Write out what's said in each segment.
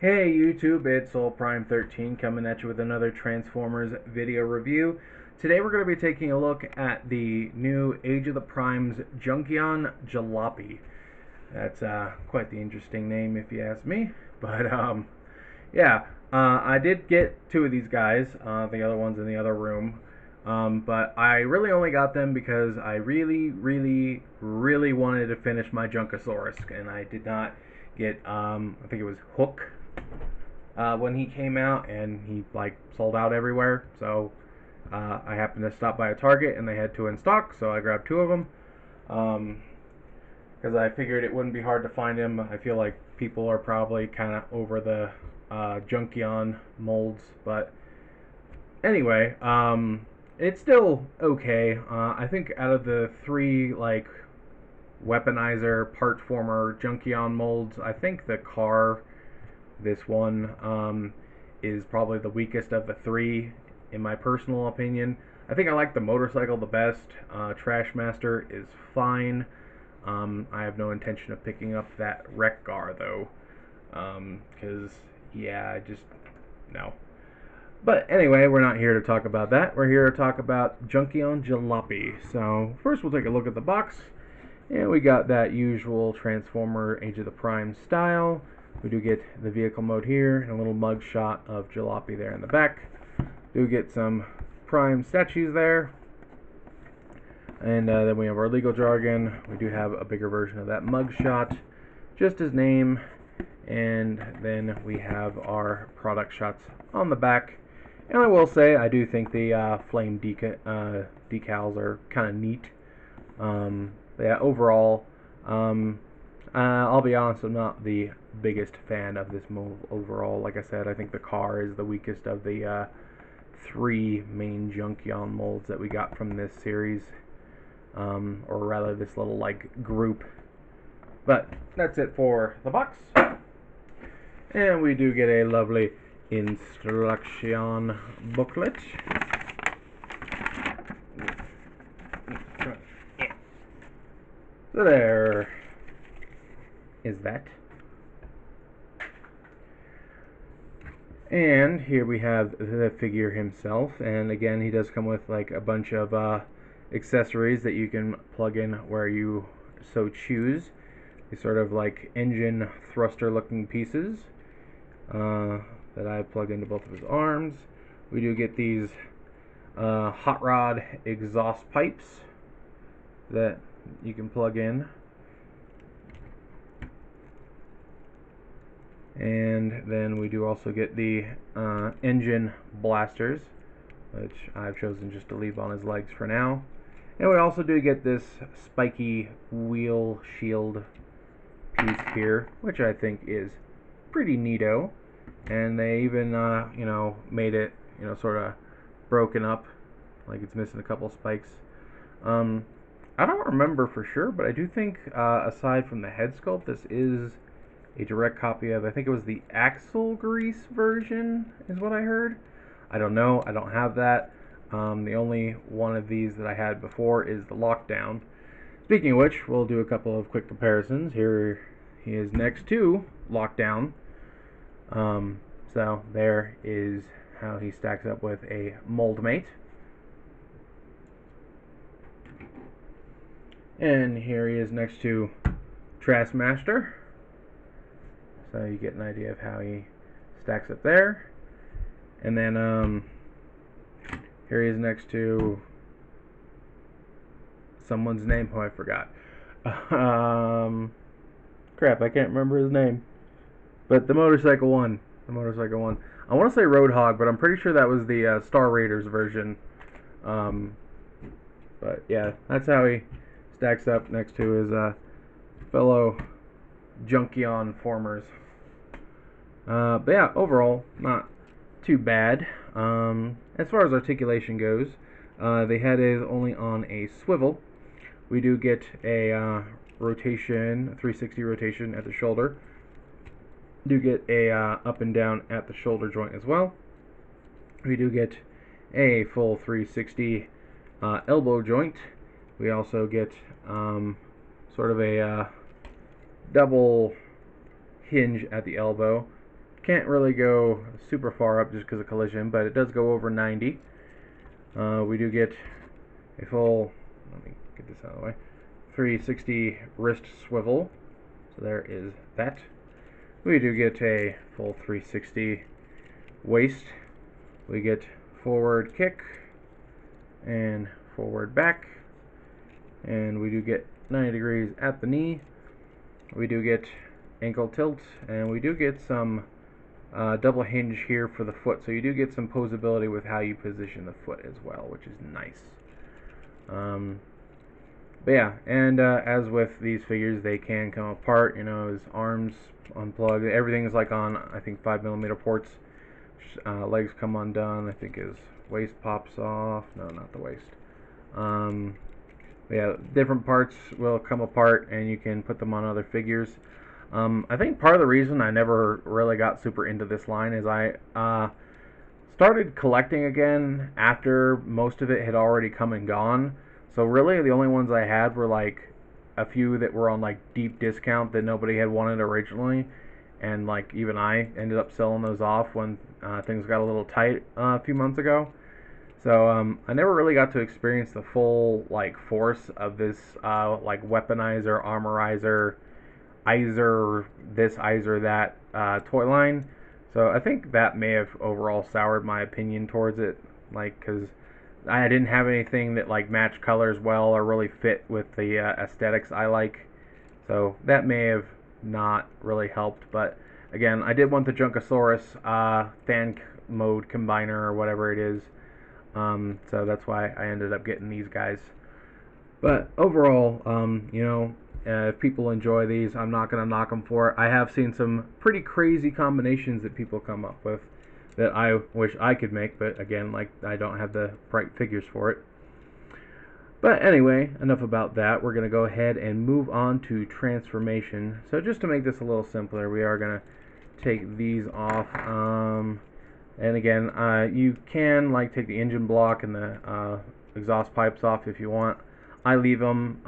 Hey YouTube, it's Prime13 coming at you with another Transformers video review. Today we're going to be taking a look at the new Age of the Primes Junkion Jalopy. That's quite the interesting name if you ask me. But yeah, I did get two of these guys. The other one's in the other room. But I really only got them because I really wanted to finish my Junkosaurus, and I did not get, I think it was Hook when he came out, and he like sold out everywhere. So I happened to stop by a Target, and they had two in stock, so I grabbed two of them. Because I figured it wouldn't be hard to find them. I feel like people are probably kind of over the Junkion molds, but anyway, it's still okay. I think out of the three like weaponizer part former Junkion molds, I think the car, this one, is probably the weakest of the three, in my personal opinion. I think I like the motorcycle the best. Trashmaster is fine. I have no intention of picking up that wreck car though, because yeah, I just no. But anyway, we're not here to talk about that. We're here to talk about Junkion Jalopy. So first we'll take a look at the box. And we got that usual Transformer Age of the Prime style. We do get the vehicle mode here, and a little mug shot of Jalopy there in the back. Do get some Prime statues there. And then we have our legal jargon. We do have a bigger version of that mug shot, just his name. And then we have our product shots on the back. And I will say, I do think the flame decals are kind of neat. Yeah, overall, I'll be honest, I'm not the biggest fan of this mold overall. Like I said, I think the car is the weakest of the three main Junkion molds that we got from this series, or rather this little like group. But that's it for the box. And we do get a lovely instruction booklet. So there is that. And here we have the figure himself, and again he does come with like a bunch of accessories that you can plug in where you so choose. These sort of like engine thruster looking pieces that I plug into both of his arms. We do get these hot rod exhaust pipes that you can plug in, and then we do also get the engine blasters, which I've chosen just to leave on his legs for now. And we also do get this spiky wheel shield piece here, which I think is pretty neato. And they even you know, made it, you know, sort of broken up, like it's missing a couple spikes. I don't remember for sure, but I do think, aside from the head sculpt, this is a direct copy of, I think it was the axle grease version, is what I heard. I don't know, I don't have that. The only one of these that I had before is the Lockdown. Speaking of which, we'll do a couple of quick comparisons. Here he is next to Lockdown. So there is how he stacks up with a mold mate. And here he is next to Trashmaster. So you get an idea of how he stacks up there. And then here he is next to someone's name who I forgot. Crap, I can't remember his name. But the motorcycle one. The motorcycle one. I want to say Roadhog, but I'm pretty sure that was the Star Raiders version. But yeah, that's how he stacks up next to his fellow Junkion formers. But yeah, overall, not too bad. As far as articulation goes, the head is only on a swivel. We do get a rotation, 360 rotation at the shoulder. Do get a up and down at the shoulder joint as well. We do get a full 360 elbow joint. We also get sort of a double hinge at the elbow, can't really go super far up just because of collision, but it does go over 90. We do get a full, let me get this out of the way, 360 wrist swivel. So there is that. We do get a full 360 waist. We get forward kick and forward back. And we do get 90 degrees at the knee. We do get ankle tilt, and we do get some double hinge here for the foot, so you do get some posability with how you position the foot as well, which is nice. But yeah, and as with these figures, they can come apart. You know, his arms unplugged, everything's like on, I think, 5mm ports. Legs come undone. I think his waist pops off. No, not the waist. But yeah, different parts will come apart, and you can put them on other figures. I think part of the reason I never really got super into this line is I started collecting again after most of it had already come and gone. So really the only ones I had were like a few that were on like deep discount that nobody had wanted originally, and like even I ended up selling those off when things got a little tight a few months ago. So I never really got to experience the full like force of this like weaponizer, armorizer, Izer this, Izer that toy line. So I think that may have overall soured my opinion towards it, like because I didn't have anything that like matched colors well or really fit with the aesthetics I like. So that may have not really helped. But again, I did want the Junkosaurus fan mode combiner or whatever it is. So that's why I ended up getting these guys. But overall, you know, if people enjoy these, I'm not going to knock them for it. I have seen some pretty crazy combinations that people come up with that I wish I could make, but again, like, I don't have the right figures for it. But anyway, enough about that. We're going to go ahead and move on to transformation. So just to make this a little simpler, we are going to take these off. And again, you can like take the engine block and the exhaust pipes off if you want. I leave them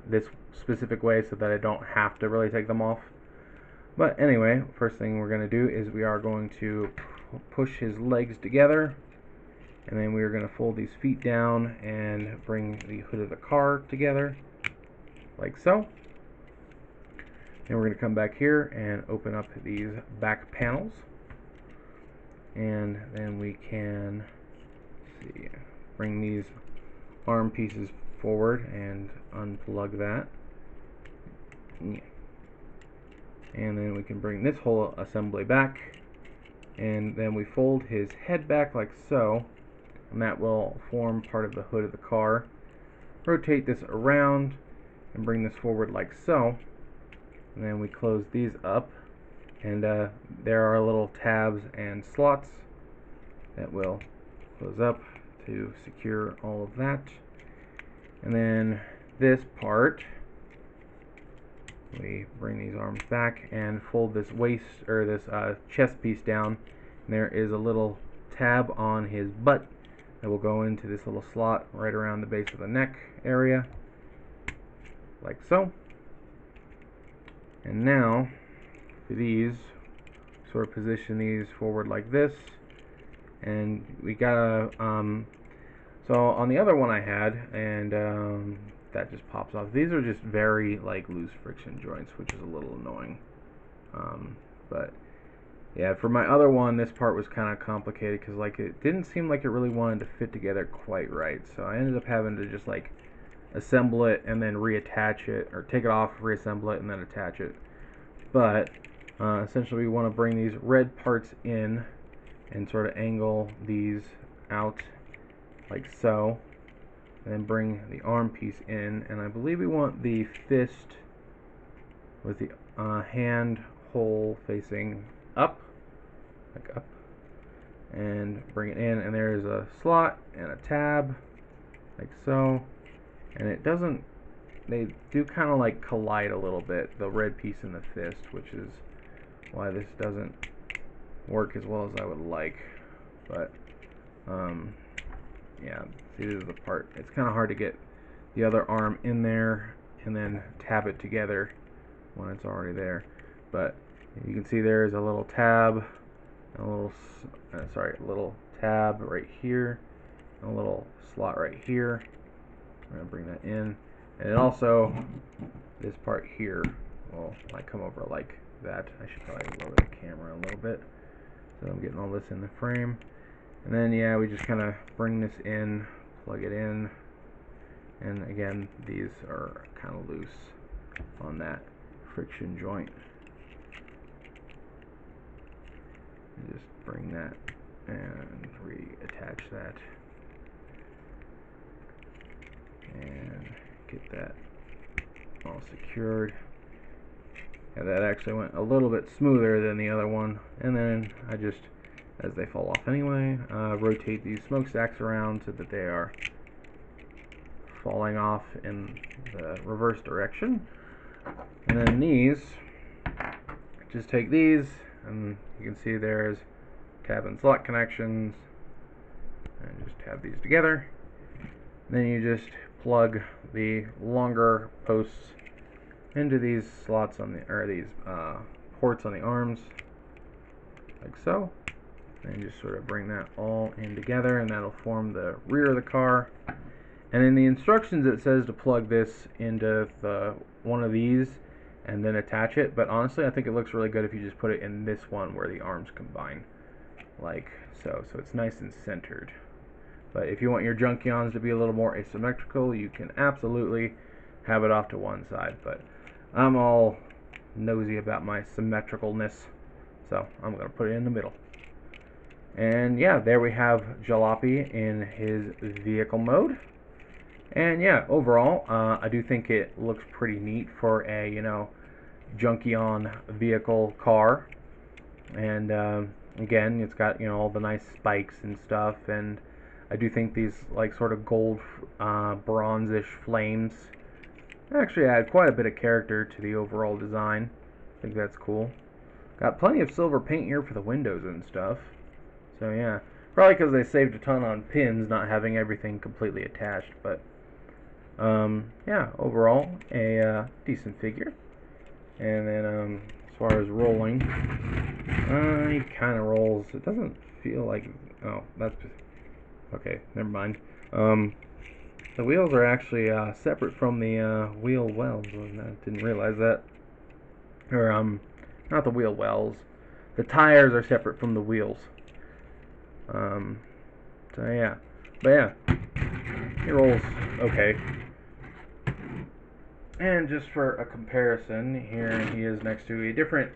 this specific way so that I don't have to really take them off. But anyway, first thing we're going to do is we are going to push his legs together, and then we are going to fold these feet down and bring the hood of the car together like so. And we're going to come back here and open up these back panels, and then we can bring these arm pieces forward and unplug that. And then we can bring this whole assembly back, and then we fold his head back like so, and that will form part of the hood of the car. Rotate this around and bring this forward like so, and then we close these up, and there are little tabs and slots that will close up to secure all of that. And then this part, we bring these arms back and fold this waist or this chest piece down, and there is a little tab on his butt that will go into this little slot right around the base of the neck area like so. And now for these, sort of position these forward like this, and we gotta so on the other one I had, and that just pops off. These are just very like loose friction joints, which is a little annoying. But yeah, for my other one, this part was kind of complicated because like it didn't seem like it really wanted to fit together quite right. So I ended up having to just like assemble it and then reattach it, or take it off, reassemble it, and then attach it. But essentially we want to bring these red parts in and sort of angle these out like so, and then bring the arm piece in, and I believe we want the fist with the hand hole facing up, like up, and bring it in, and there's a slot and a tab like so, and it doesn't, they do kind of like collide a little bit, the red piece and the fist, which is why this doesn't work as well as I would like. But yeah, see, this is the part. It's kind of hard to get the other arm in there and then tab it together when it's already there. But You can see there's a little tab, a little, a little tab right here, a little slot right here. I'm gonna bring that in, and it also, this part here will like come over like that. I should probably lower the camera a little bit so I'm getting all this in the frame. And then yeah, we just kind of bring this in, plug it in, and again these are kind of loose on that friction joint. And just bring that and reattach that and get that all secured. And that actually went a little bit smoother than the other one. And then I just, as they fall off anyway, rotate these smokestacks around so that they are falling off in the reverse direction. And then these, just take these, and you can see there's tab and slot connections, and just tab these together. Then you just plug the longer posts into these slots on the, or these ports on the arms, like so. And just sort of bring that all in together, and that'll form the rear of the car. And in the instructions it says to plug this into one of these and then attach it, but honestly I think it looks really good if you just put it in this one where the arms combine, like so. So it's nice and centered. But if you want your junkions to be a little more asymmetrical, you can absolutely have it off to one side. But I'm all nosy about my symmetricalness, so I'm going to put it in the middle. And yeah, there we have Jalopy in his vehicle mode. And yeah, overall, I do think it looks pretty neat for a, you know, junkion vehicle car. And again, it's got, you know, all the nice spikes and stuff, and I do think these like sort of gold bronzish flames actually add quite a bit of character to the overall design. I think that's cool. Got plenty of silver paint here for the windows and stuff. So yeah, probably because they saved a ton on pins, not having everything completely attached. But yeah, overall a decent figure. And then as far as rolling, he kind of rolls. It doesn't feel like, oh, that's okay. Never mind. The wheels are actually separate from the wheel wells. I didn't realize that. Or not the wheel wells. The tires are separate from the wheels. So yeah, but yeah, he rolls okay. And just for a comparison, here he is next to a different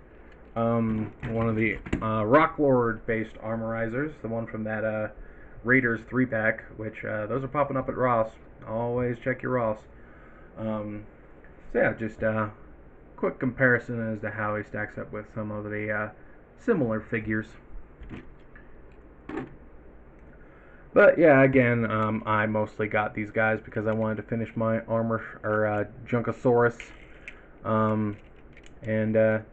one of the Rocklord based armorizers, the one from that Raiders 3-pack, which those are popping up at Ross. Always check your Ross. So yeah, just a quick comparison as to how he stacks up with some of the similar figures. But yeah, again, I mostly got these guys because I wanted to finish my armor, or Junkosaurus. And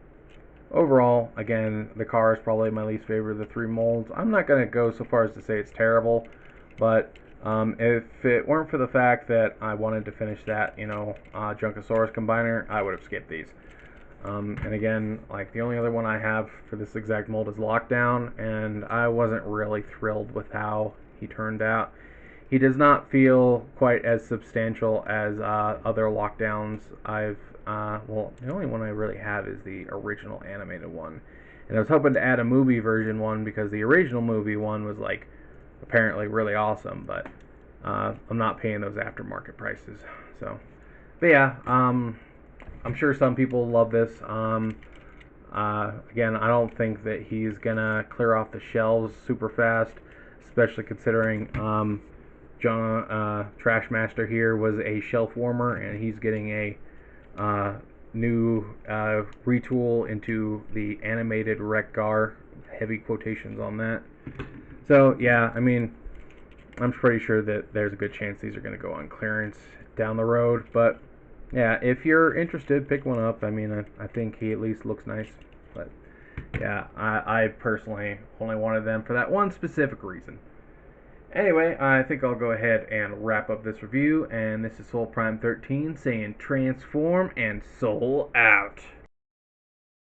overall, again, the car is probably my least favorite of the three molds. I'm not going to go so far as to say it's terrible, but if it weren't for the fact that I wanted to finish that, you know, Junkosaurus combiner, I would have skipped these. And again, like the only other one I have for this exact mold is Lockdown, and I wasn't really thrilled with how he turned out. He does not feel quite as substantial as other Lockdowns I've well, the only one I really have is the original animated one, and I was hoping to add a movie version one because the original movie one was like apparently really awesome, but I'm not paying those aftermarket prices. So, but yeah, I'm sure some people love this. Again, I don't think that he's gonna clear off the shelves super fast, especially considering John Trashmaster here was a shelf warmer, and he's getting a new retool into the animated Wreck-Gar, heavy quotations on that. So yeah, I mean, I'm pretty sure that there's a good chance these are going to go on clearance down the road. But yeah, if you're interested, pick one up. I mean, I think he at least looks nice. But yeah, I personally only wanted them for that one specific reason. Anyway, I think I'll go ahead and wrap up this review, and this is Soul Prime 13 saying transform and soul out.